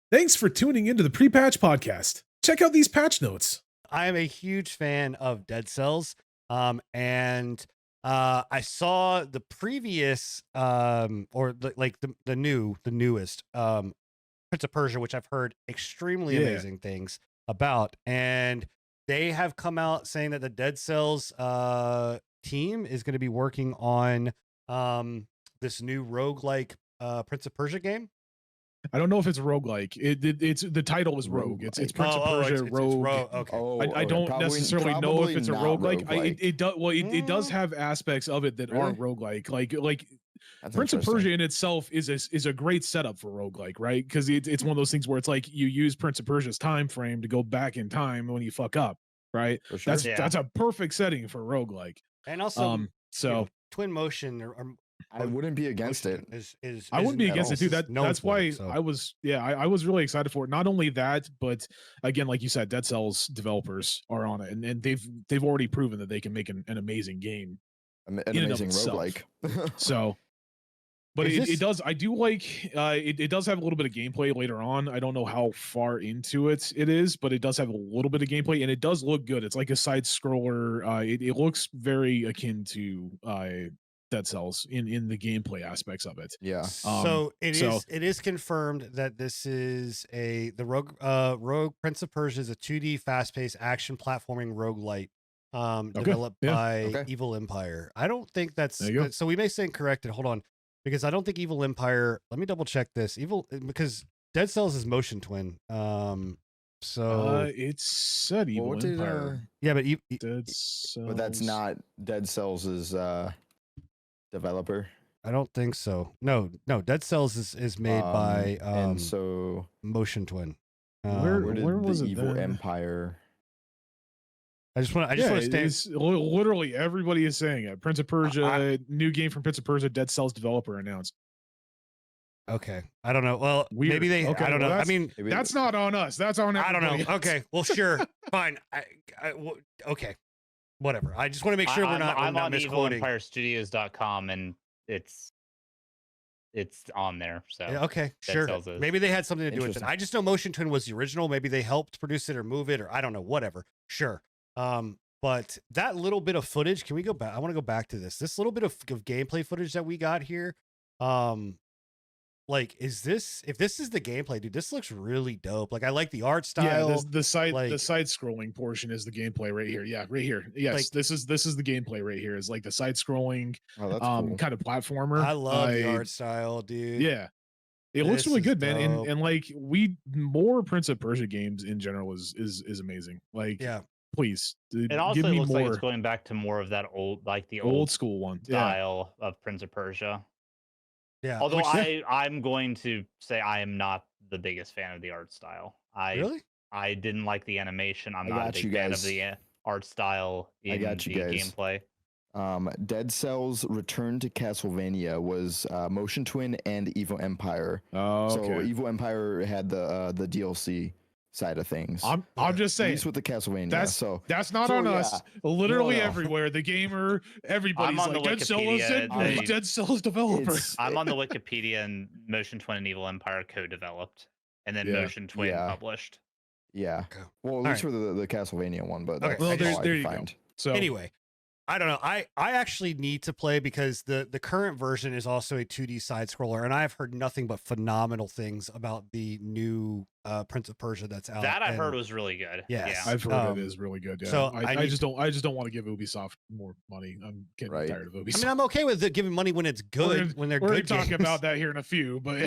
Thanks for tuning into the Pre-Patch Podcast. Check out these patch notes. I am a huge fan of Dead Cells. And I saw the previous or the newest Prince of Persia, which I've heard extremely amazing things about. And they have come out saying that the Dead Cells team is going to be working on this new roguelike Prince of Persia game. I don't know if it's roguelike. It's the title is Rogue. It's Prince of Persia Rogue. Okay. I don't necessarily know if it's a roguelike. It does have aspects of it that are roguelike. Like Prince of Persia in itself is a great setup for roguelike, right? Because it's one of those things where it's like you use Prince of Persia's time frame to go back in time when you fuck up, right? Sure. That's a perfect setting for roguelike. And also, twin motion or I wouldn't be against it. I wouldn't be against it too. That's why I was really excited for it. Not only that, but again, like you said, Dead Cells developers are on it, and they've already proven that they can make an amazing game, an amazing roguelike. So, but it does. I do like it does have a little bit of gameplay later on. I don't know how far into it is, but it does have a little bit of gameplay, and it does look good. It's like a side scroller. It looks very akin to Dead Cells in the gameplay aspects of it. Yeah. So it is confirmed that this is the Rogue Prince of Persia is a 2D fast-paced action platforming roguelite developed by Evil Empire. I don't think that's so we may stand corrected. Hold on. Because I don't think Evil Empire, let me double check this. Because Dead Cells is motion twin. So it said Evil Empire. Yeah, but Dead Cells. But that's not Dead Cells' developer. I don't think so. No. Dead Cells is made by and so motion twin. Where was the Evil Empire? I just want to stand. Literally everybody is saying it. Prince of Persia, new game from Prince of Persia, Dead Cells developer announced. Okay, I don't know. Well, maybe they. Okay, I don't know. I mean, that's not on us. That's on everybody. I don't know. Okay, well, sure, fine. Okay, whatever. I just want to make sure we're not. I'm on evilempirestudios.com and it's on there. So okay, sure. Maybe they had something to do with it. I just know Motion Twin was the original. Maybe they helped produce it or move it, or I don't know. Whatever. Sure. But that little bit of footage, can we go back? I want to go back to this little bit of gameplay footage that we got here. Like, if this is the gameplay, dude, this looks really dope. Like, I like the art style. Yeah, the side scrolling portion is the gameplay right here. Yeah, right here. Yes, like, this is the gameplay right here. Is like the side scrolling, cool. Kind of platformer. I love the art style, dude. Yeah. It looks really good, man. And like more Prince of Persia games in general is amazing. Like, yeah. Please, it also looks like it's going back to more of that old, like the old school one style of Prince of Persia. Yeah. Although I'm going to say I am not the biggest fan of the art style. I didn't like the animation. I'm not a big fan of the art style in the gameplay. Dead Cells Return to Castlevania was Motion Twin and Evil Empire. Oh, okay. So Evil Empire had the DLC side of things. I'm just saying, at least with the Castlevania. That's not on us. Literally everywhere, the gamer, everybody's like Dead Cells, Dead Cells developer. I'm on the Wikipedia, and Motion Twin and Evil Empire co-developed, and then Motion Twin published. Yeah. Well, at least for the Castlevania one, but okay. Well, there you go. So anyway, I don't know. I actually need to play because the current version is also a 2D side scroller, and I've heard nothing but phenomenal things about the new Prince of Persia that's out. That I heard was really good. Yes. Yeah, I've heard it is really good. Yeah. So I just don't want to give Ubisoft more money. I'm getting tired of Ubisoft. I mean, I'm okay with giving money when it's good, when they're good. We're talking about that here in a few, but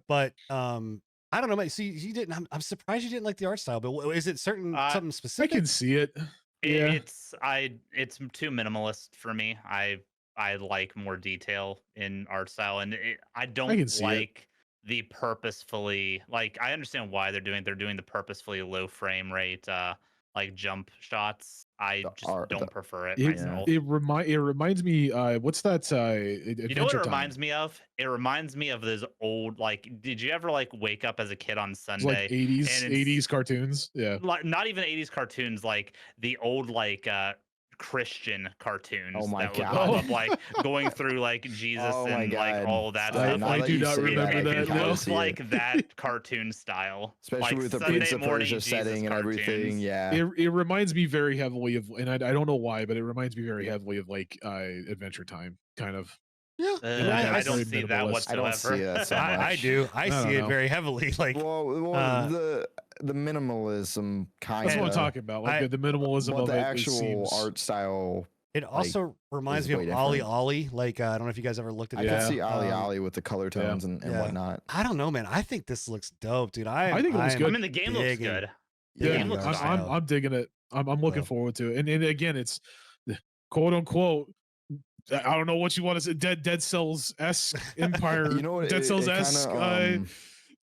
but I don't know. See, you didn't. I'm surprised you didn't like the art style. But is it something specific? I can see it. It's too minimalist for me. I like more detail in art style, and I don't like the purposefully, like, I understand why they're doing the purposefully low frame rate like jump shots. I just don't prefer it myself. It reminds me, what's that? You know what it reminds me of? It reminds me of those old, like, did you ever like wake up as a kid on Sunday? Like 80s cartoons? Yeah. Like, not even 80s cartoons, like the old like Christian cartoons Oh my that would God. pop up, like going through like Jesus Oh my and like God. all that I- stuff. now I Like, that do you not say remember I that, can it kinda looks see like it. that cartoon style, Especially like with the Sunday Prince of morning Persia Jesus setting and everything. cartoons. Yeah. It reminds me very heavily of, and I don't know why, but it reminds me very heavily of like Adventure Time, kind of. Yeah, And like I that's don't very see that minimalist. I don't see whatsoever. that so I much. do. I don't see it know. very heavily. Like, Well, the minimalism kind That's of. what I'm talking about. Like the minimalism But of the it. actual It seems, art style, it also reminds me way of Ollie different. Ollie. Like, I don't know if you guys ever looked at I that. can see Ollie Um, Ollie with the color tones and yeah. whatnot. I don't know, man. I think this looks dope, dude. I think it looks I good. mean, the game looks good. The Yeah, game looks art fine. I'm digging it. I'm looking So. forward to it. And again, it's quote unquote. I don't know what you want to say. Dead Cells esque Empire. You know what? Dead Cells esque.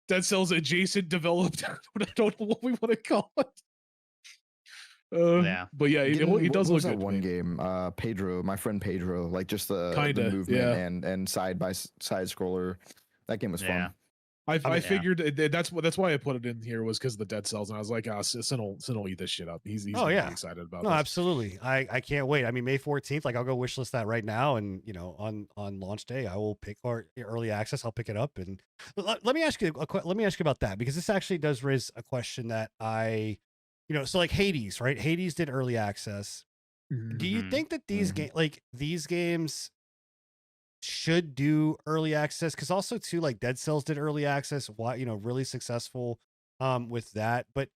Dead Cells adjacent developed. I don't know what we want to call it. Yeah, but yeah, it does what look was that good. one game, Pedro, my friend Pedro, like just the movement and side by side scroller. That game was fun. I figured that's why I put it in here, was because of the Dead Cells, and I was like, Sin will eat this shit up. He's gonna be excited about no, this. absolutely. I can't wait. I mean, May 14th, like I'll go wishlist that right now, and on launch day I will pick, or early access, I'll pick it up. And let me ask you about that, because this actually does raise a question that so like Hades, right? Hades did early access. Mm-hmm. Do you think that these games should do early access? Because also too, like Dead Cells did early access, really successful with that. But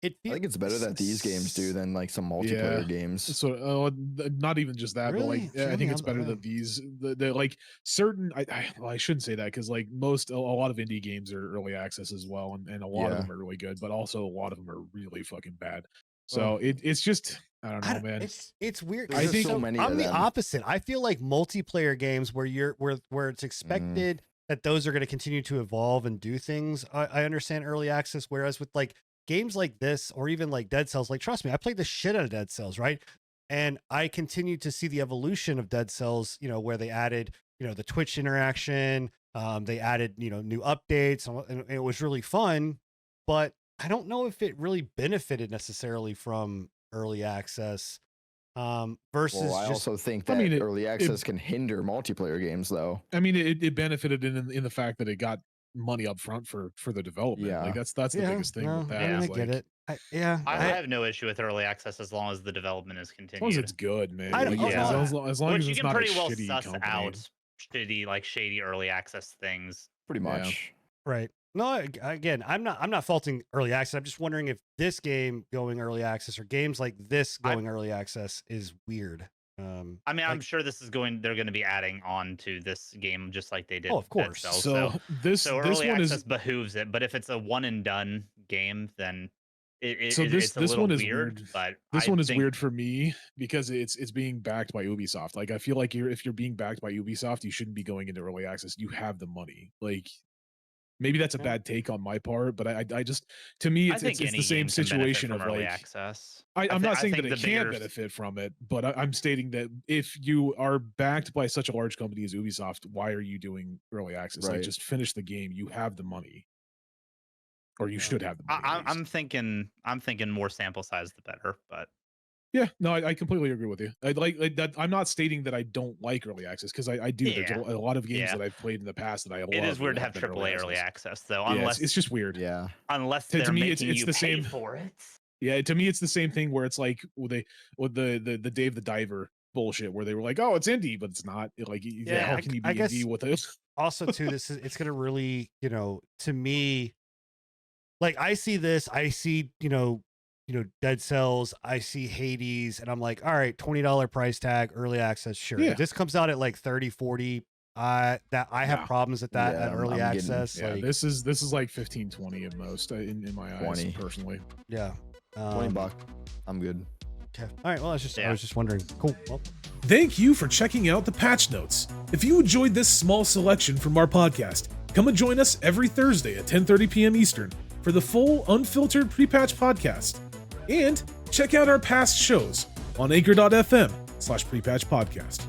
I think it's better that these games do than like some multiplayer games. So not even just that, Really? but like I think it's better that these the like certain I shouldn't say that, because like a lot of indie games are early access as well, and a lot of them are really good, but also a lot of them are really fucking bad. So it's just, I don't know, man. It's weird. I think so many I'm the them. opposite. I feel like multiplayer games where it's expected that those are going to continue to evolve and do things. I understand early access, whereas with like games like this, or even like Dead Cells, like trust me, I played the shit out of Dead Cells, right? And I continue to see the evolution of Dead Cells, where they added, the Twitch interaction, they added, new updates, and it was really fun. But I don't know if it really benefited necessarily from early access. Versus I also think that early access can hinder multiplayer games, though. I mean, it benefited in the fact that it got money up front for the development. Like that's the biggest thing with that. I get it. I have no issue with early access as long as the development is continued. As long as it's good, man. As long as you it's can not pretty a well shitty suss company. out shady early access things. Pretty much. Right. No, again, I'm not faulting early access. I'm just wondering if this game going early access, or games like this going early access, is weird. I mean, I'm sure they're going to be adding on to this game just like they did. Oh, of course. So early access behooves it, but if it's a one and done game, then it's a little weird. But this one is weird for me because it's being backed by Ubisoft. Like I feel like if you're being backed by Ubisoft, you shouldn't be going into early access. You have the money. Like maybe that's a bad take on my part, but I just, to me, it's the same situation of like access. I'm not saying that it can't benefit from it, but I'm stating that if you are backed by such a large company as Ubisoft, why are you doing early access? Like just finish the game. You have the money, or you should have the money. I'm thinking more sample size the better, but. Yeah, no, I completely agree with you. I like that. I'm not stating that I don't like early access, because I do. There's a lot of games that I've played in the past that I love. It is weird to have AAA early access, though. Unless it's just weird. Yeah. Unless they're making you the pay same for it. Yeah, to me it's the same thing where it's like the Dave the Diver bullshit, where they were like, oh, it's indie, but it's not. Like, how can you be indie with it? Also, too, it's gonna really, to me, like I see this, I see, Dead Cells, I see Hades, and I'm like, all right, $20 price tag, early access, sure. If this comes out at like 30, 40, that I have problems with that at early access. This is like 15, 20 at most in my eyes, personally. Yeah. $20. I'm good. Okay. All right. Well, I was just wondering. Cool. Well, thank you for checking out the patch notes. If you enjoyed this small selection from our podcast, come and join us every Thursday at 10:30 p.m. Eastern for the full unfiltered pre-patch podcast. And check out our past shows on anchor.fm/prepatch podcast.